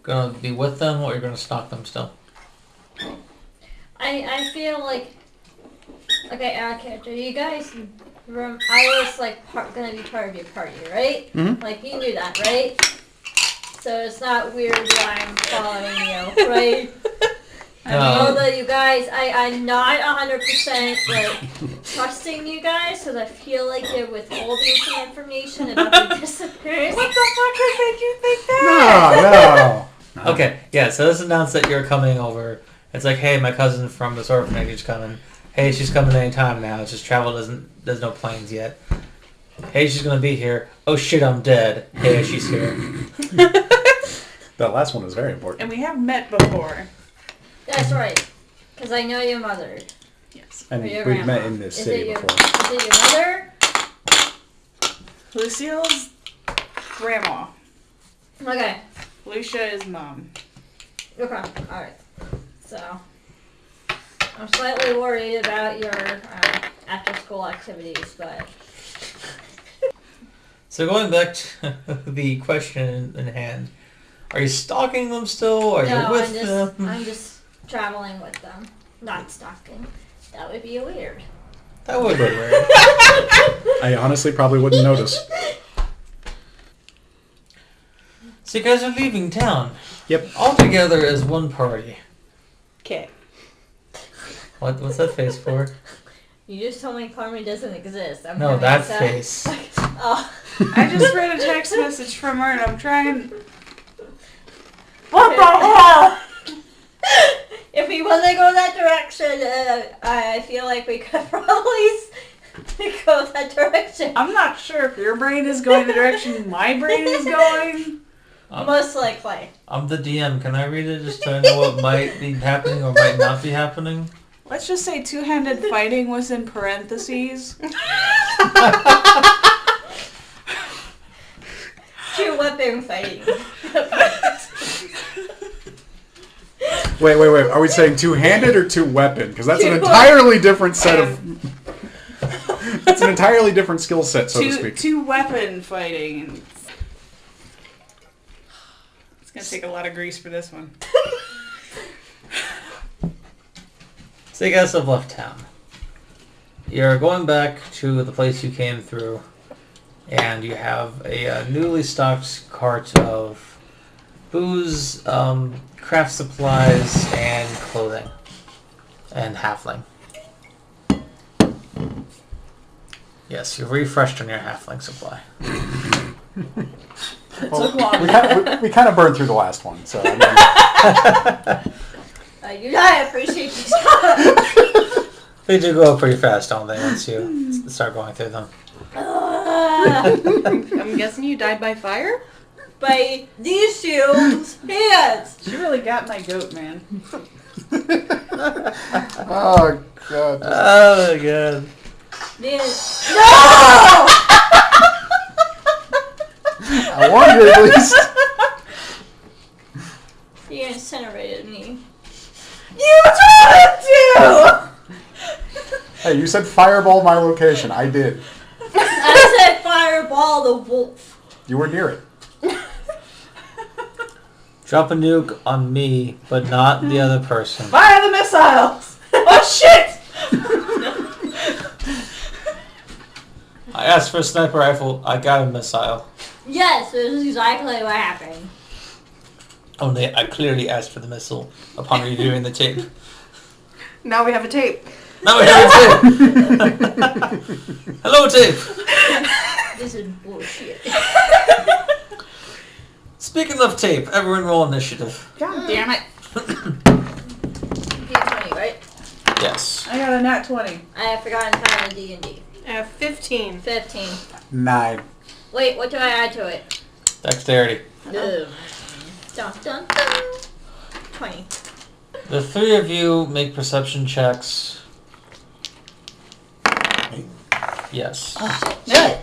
gonna be with them, or you're gonna stalk them still? I feel like, okay, our character, you guys, I was like gonna be part of your party, right? Mm-hmm. Like you knew that, right? So it's not weird that I'm following you, right? Although you guys, I'm not 100% like trusting you guys because I feel like you're withholding some information about the disappearance. What the fuck has made you think that? No. Okay, yeah, so let's announce that you're coming over. It's like, hey, my cousin from this orphanage is coming. Hey, she's coming anytime now. It's just there's no planes yet. Hey, she's gonna be here. Oh shit, I'm dead. Hey, she's here. That last one was very important. And we have met before. That's right, because I know your mother. Yes. And Or your we've grandma. met in this city before. Is it your mother? Lucille's grandma. Okay. Lucia is mom. Okay. Alright. So, I'm slightly worried about your after school activities, but. So going back to the question in hand, are you stalking them still? Are you with them? I'm just traveling with them. Not stalking. That would be weird. That would be weird. I honestly probably wouldn't notice. So you guys are leaving town. Yep. All together as one party. Okay. What's that face for? You just told me Carmen doesn't exist. I'm No, having that sex. face. Oh. I just read a text message from her and I'm trying... What the hell? If we want to go that direction, I feel like we could probably go that direction. I'm not sure if your brain is going the direction my brain is going. Most likely. I'm the DM. Can I read it just so I know what might be happening or might not be happening? Let's just say two-handed fighting was in parentheses. Two weapon fighting. Wait. Are we saying two-handed or two-weapon? Because that's an entirely different set of... It's an entirely different skill set, so to speak. Two-weapon fighting. It's going to take a lot of grease for this one. So you guys have left town. You're going back to the place you came through, and you have a newly stocked cart of booze, craft supplies, and clothing, and halfling. Yes, you've refreshed on your halfling supply. We kind of burned through the last one, so... I mean... You know I appreciate you. They do go up pretty fast, don't they, once you start going through them? I'm guessing you died by fire? By these shields. Yes. She really got my goat, man. Oh, God. Oh, my God. This. No! I warned you at least. You incinerated me. You tried to! Hey, you said fireball my location. I did. I said fireball the wolf. You were near it. Drop a nuke on me, but not the other person. Fire the missiles! Oh shit! I asked for a sniper rifle, I got a missile. Yes, this is exactly what happened. Only I clearly asked for the missile upon reviewing the tape. Now we have a tape. Now we have a tape! Hello, tape! This is bullshit. Speaking of tape, everyone roll initiative. God damn it. D20, right? Yes. I got a nat 20. I have forgotten how to D&D. I have 15. 15. 9. Wait, what do I add to it? Dexterity. Dun, dun, dun. 20. The three of you make perception checks. Yes.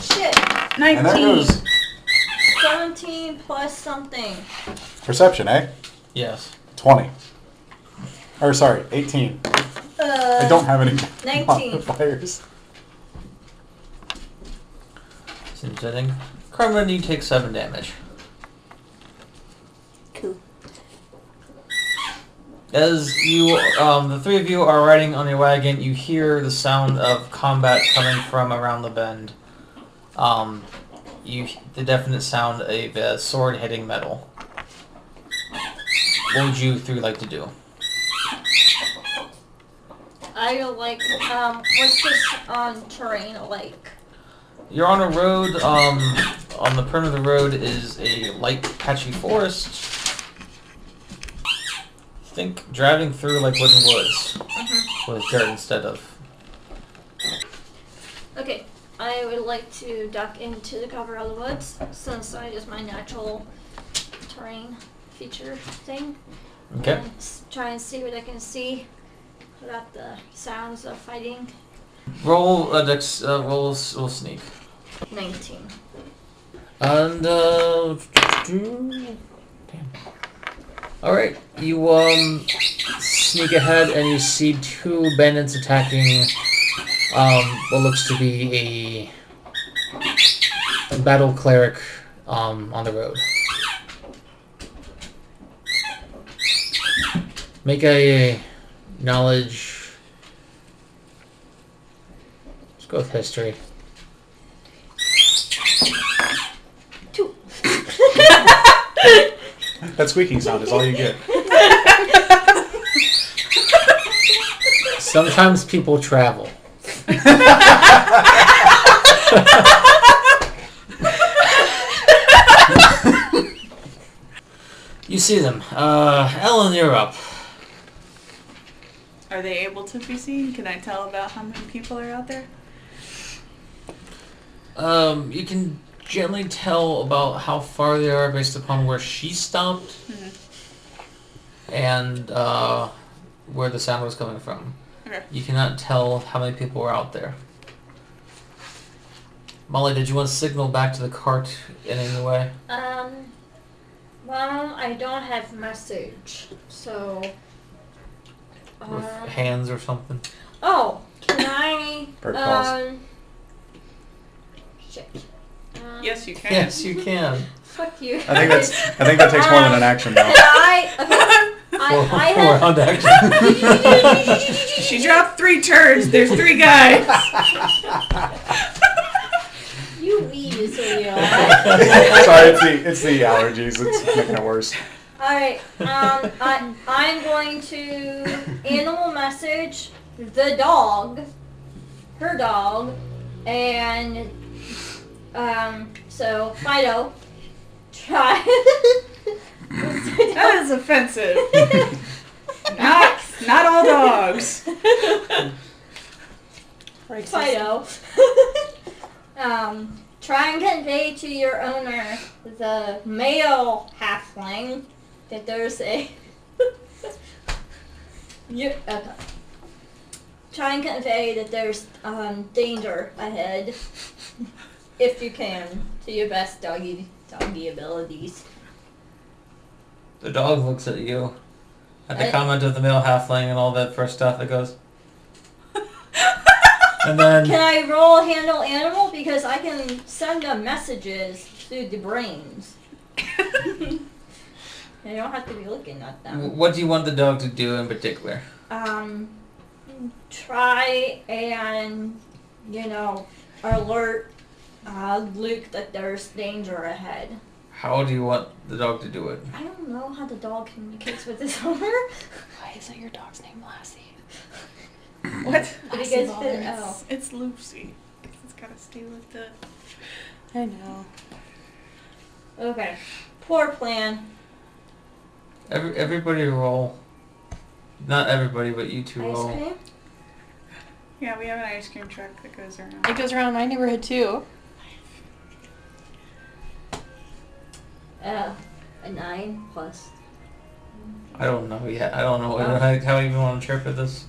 Shit. 19. And that goes 17 plus something. perception, eh? Yes. 20. Or sorry, 18. I don't have any 19. modifiers. Seems fitting. Carmen, you take 7 damage. Cool. As you, the three of you are riding on your wagon, you hear the sound of combat coming from around the bend. The definite sound of a sword hitting metal. What would you three like to do? I like, what's this terrain like? You're on a road, on the perimeter of the road is a light patchy forest. Think driving through like wooden woods with dirt instead of. Okay, I would like to duck into the cover of the woods since that is my natural terrain feature thing. Okay. And try and see what I can see without the sounds of fighting. Roll a roll sneak. 19. And damn. All right, you sneak ahead and you see two bandits attacking what looks to be a battle cleric on the road. Make a knowledge. Let's go with history. 2. That squeaking sound is all you get. Sometimes people travel. You see them. Ellen, you're up. Are they able to be seen? Can I tell about how many people are out there? You can generally tell about how far they are based upon where she stopped and where the sound was coming from. Okay. You cannot tell how many people were out there. Molly, did you want to signal back to the cart in any way? Well, I don't have message, so. With hands or something? Oh, can I? Bird calls. Shit. Yes, you can. Yes, you can. Fuck you. I think that takes more than an action though. I have. Round action. She dropped 3 turds. There's 3 guys. You weasel, you. Sorry, it's the allergies. It's making it worse. Alright, I'm going to animal message the dog, her dog, and, so Fido, try. That is offensive. Not all dogs. Fido, try and convey to your owner, the male halfling, that there's a try and convey that there's danger ahead, if you can, to your best doggy abilities. The dog looks at you. At the comment of the male halfling and all that first stuff, it goes. And then. Can I roll handle animal? Because I can send them messages through the brains. I don't have to be looking at them. What do you want the dog to do in particular? Try and, alert Luke that there's danger ahead. How do you want the dog to do it? I don't know how the dog communicates with his owner. Why isn't your dog's name Lassie? What? Because It's Lucy. It's gotta stay with the... I know. Okay. Poor plan. Everybody roll. Not everybody, but you two Ice roll. cream? Yeah, we have an ice cream truck that goes around. It goes around my neighborhood too. A 9 plus. I don't know yet. I don't know how you even want to interpret this.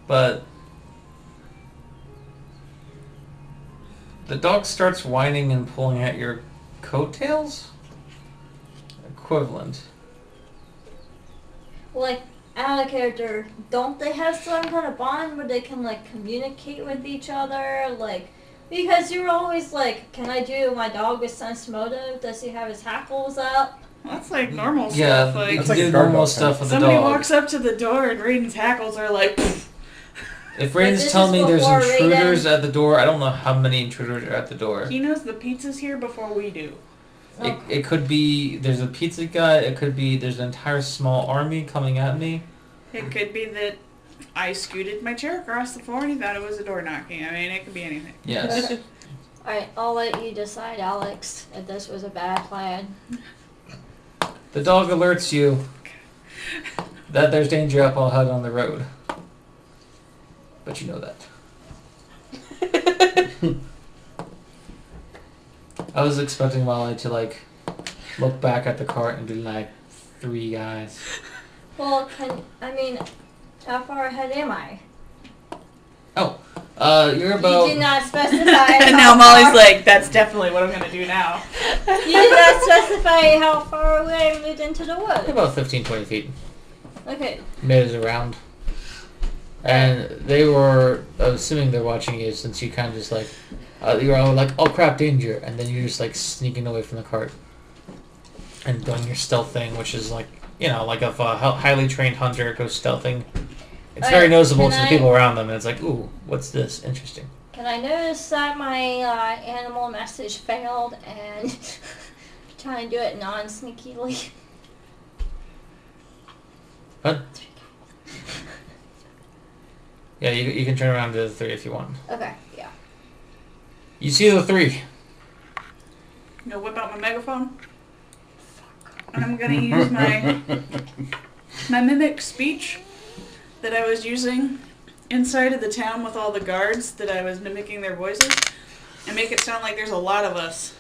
But the dog starts whining and pulling at your coattails? Equivalent. Like, out of character, don't they have some kind of bond where they can, communicate with each other? Because you're always like, can I do my dog with sense motive? Does he have his hackles up? That's like normal Yeah, stuff. you Like That's can like a do guard normal dog stuff with the somebody dog. walks up to the door and Raiden's hackles are like. If But Raiden's this telling is me there's before intruders Raiden- at the door, I don't know how many intruders are at the door. He knows the pizza's here before we do. It could be there's a pizza guy. It could be there's an entire small army coming at me. It could be that I scooted my chair across the floor and he thought it was a door knocking. I mean, it could be anything. Yes. Alright, I'll let you decide, Alex, if this was a bad plan. The dog alerts you that there's danger up ahead on the road. But you know that. I was expecting Molly to like look back at the cart and be like 3 guys. Well, how far ahead am I? You're You about did not specify. And how now Molly's far- like, that's definitely what I'm going to do now. You did not specify how far away I moved into the woods. about 15-20 feet. Okay. Made it around. And they were, assuming they're watching you since you kind of just like, you're all like, oh crap, danger. And then you're just like sneaking away from the cart. And doing your stealth thing, which is like, like if a highly trained hunter goes stealthing. It's very noticeable to the people around them. And it's like, ooh, what's this? Interesting. Can I notice that my animal message failed and try and do it non-sneakily? What? Yeah, you can turn around to the 3 if you want. Okay, yeah. You see the 3. I'm going to whip out my megaphone. And I'm going to use my mimic speech that I was using inside of the town with all the guards that I was mimicking their voices and make it sound like there's a lot of us.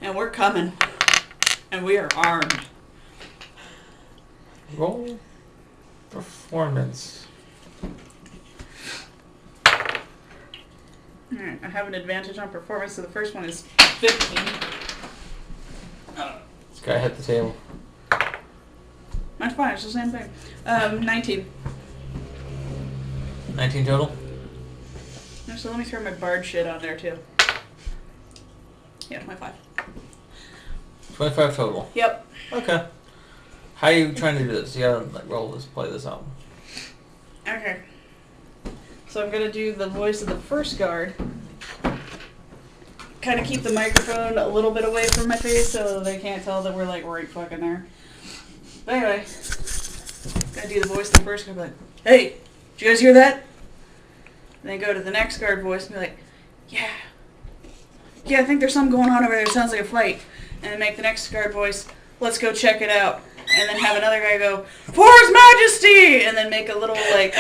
And we're coming. And we are armed. Roll performance. Alright, I have an advantage on performance, so the first one is 15. This guy hit the table. That's fine, it's the same thing. 19. 19 total? So let me throw my bard shit on there too. Yeah, 25. 25 total. Yep. Okay. How are you trying to do this? You gotta roll this, play this out. Okay. So I'm gonna do the voice of the first guard. Kind of keep the microphone a little bit away from my face so they can't tell that we're like right fucking there. But anyway, gonna do the voice of the first guard, be like, hey, did you guys hear that? And then go to the next guard voice and be like, yeah, I think there's something going on over there. It sounds like a fight. And then make the next guard voice, let's go check it out. And then have another guy go, for his majesty! And then make a little, like,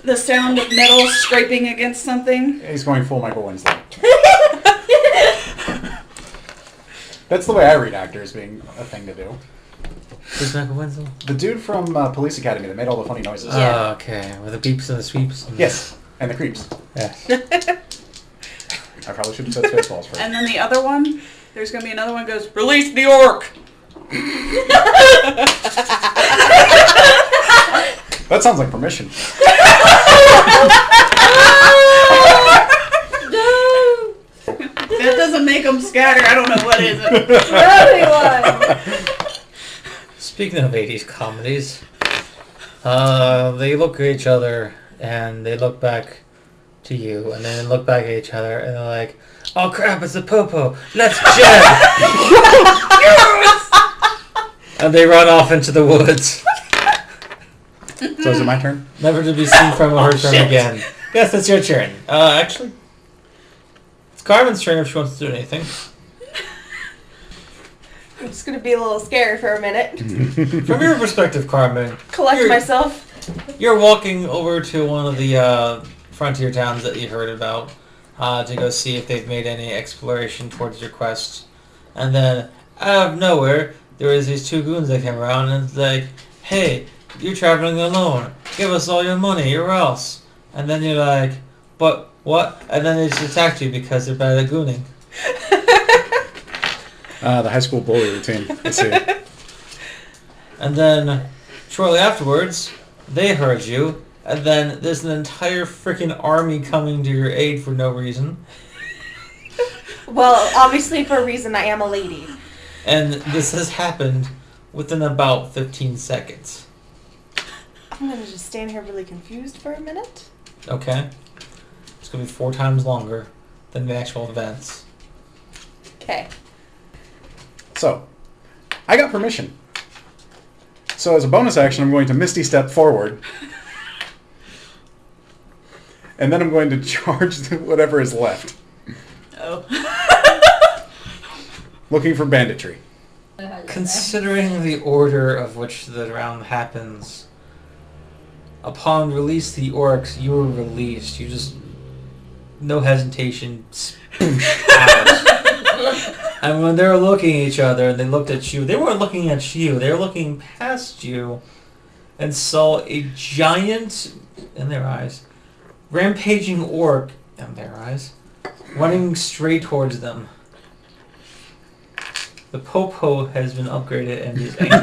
the sound of metal scraping against something. He's going full Michael Winslow. That's the way I read actors being a thing to do. Who's Michael Winslow? The dude from Police Academy that made all the funny noises. Yeah. Oh, okay. With the beeps and the sweeps. And Yes, and the creeps. Yeah. I probably should have said Spaceballs first. And then the other one, there's going to be another one goes, release the orc! That sounds like permission. That doesn't make them scatter. I don't know what is it. Everyone! Speaking of 80s comedies, they look at each other and they look back to you and then look back at each other and they're like, oh crap, it's a popo. Let's jab! And they run off into the woods. So is it my turn? Never to be seen from or heard from again. Yes, it's your turn. Actually, it's Carmen's turn if she wants to do anything. I'm just gonna be a little scared for a minute. From your perspective, Carmen, Collect myself. you're walking over to one of the frontier towns that you heard about to go see if they've made any exploration towards your quest. And then, out of nowhere, there was these 2 goons that came around and it's like, hey, you're traveling alone. Give us all your money or else. And then you're like, but what? And then they just attacked you because they're bad at gooning. The high school bully routine. Let's see. And then, shortly afterwards, they heard you. And then there's an entire freaking army coming to your aid for no reason. Well, obviously for a reason I am a lady. And this has happened within about 15 seconds. I'm gonna just stand here really confused for a minute. Okay? It's going to be 4 times longer than the actual events. Okay. So, I got permission. So as a bonus action, I'm going to Misty Step forward. And then I'm going to charge whatever is left. Oh. Looking for banditry. Considering the order of which the round happens, upon release the orcs, you were released. You just, no hesitation, spoosh out. And when they were looking at each other and they looked at you, they weren't looking at you, they were looking past you and saw a giant, in their eyes, rampaging orc, in their eyes, running straight towards them. The Popo has been upgraded and is angry.